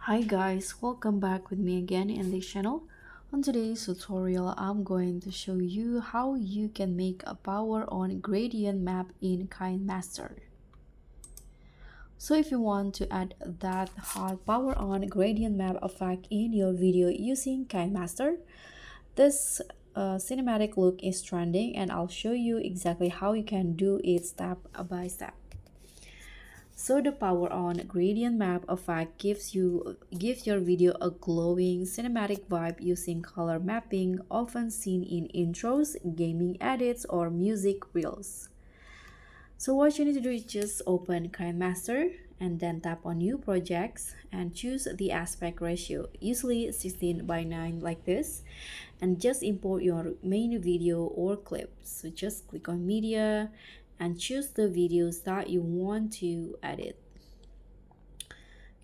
Hi guys, welcome back with me again in this channel. On today's tutorial, I'm going to show you how you can make a power on gradient map in KineMaster. So if you want to add that hot power on gradient map effect in your video using KineMaster, this cinematic look is trending and I'll show you exactly how you can do it step by step. So the power on gradient map effect gives your video a glowing cinematic vibe using color mapping often seen in intros, gaming edits, or music reels. So what you need to do is just open KineMaster and then tap on new projects and choose the aspect ratio, usually 16:9 like this, and just import your main video or clip. So just click on media and choose the videos that you want to edit.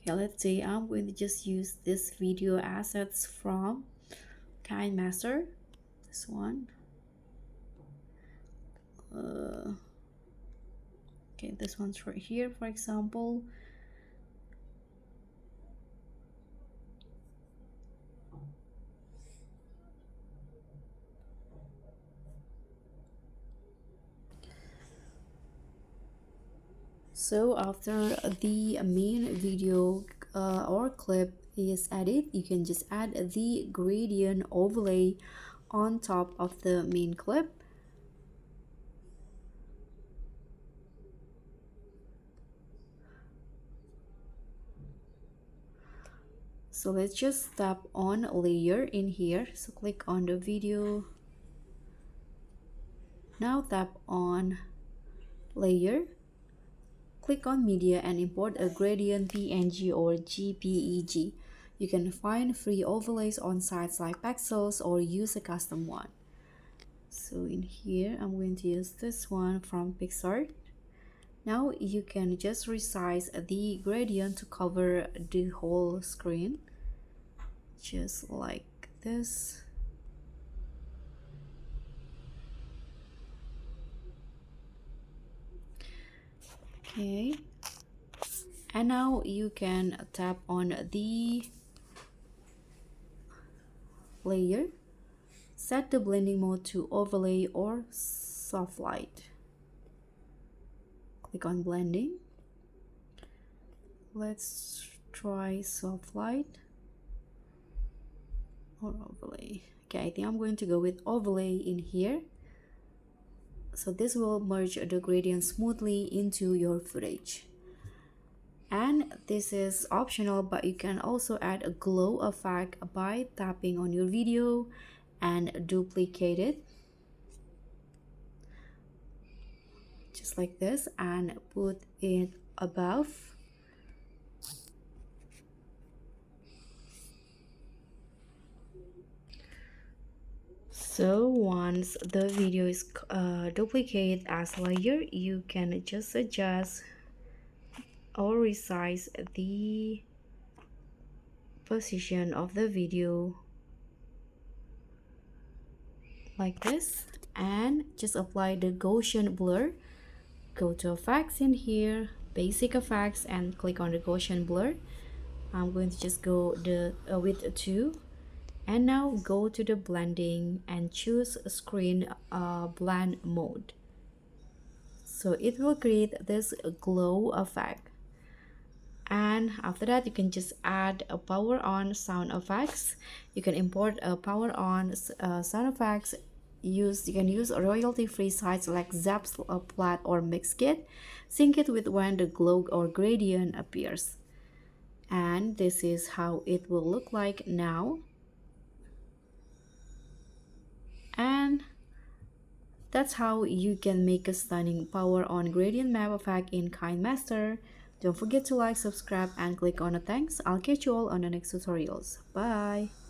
Okay, let's say I'm going to just use this video assets from KineMaster, this one. Okay, this one's right here, for example. So after the main video or clip is added, you can just add the gradient overlay on top of the main clip. So let's just tap on layer in here. So click on the video. Now tap on layer. Click on media and import a gradient PNG or JPEG. You can find free overlays on sites like Pexels or use a custom one. So in here, I'm going to use this one from Pixar. Now you can just resize the gradient to cover the whole screen, just like this. Okay, and now you can tap on the layer, set the blending mode to overlay or soft light. Click on blending. Let's try soft light or overlay. Okay, I think I'm going to go with overlay in here. So this will merge the gradient smoothly into your footage. And this is optional, but you can also add a glow effect by tapping on your video and duplicate it. Just like this, and put it above. So once the video is duplicated as layer, you can just adjust or resize the position of the video like this, and just apply the Gaussian blur. Go to effects in here, basic effects, and click on the Gaussian blur. I'm going to just go the with 2, and now go to the blending and choose screen blend mode. So it will create this glow effect. And after that, you can just add a power on sound effects. You can import a power on sound effects. You can use royalty free sites like Zaps, Plat, or Mixkit. Sync it with when the glow or gradient appears. And this is how it will look like now. And that's how you can make a stunning power on gradient map effect in KineMaster. Don't forget to like, subscribe, and click on the thanks. I'll catch you all on the next tutorials. Bye!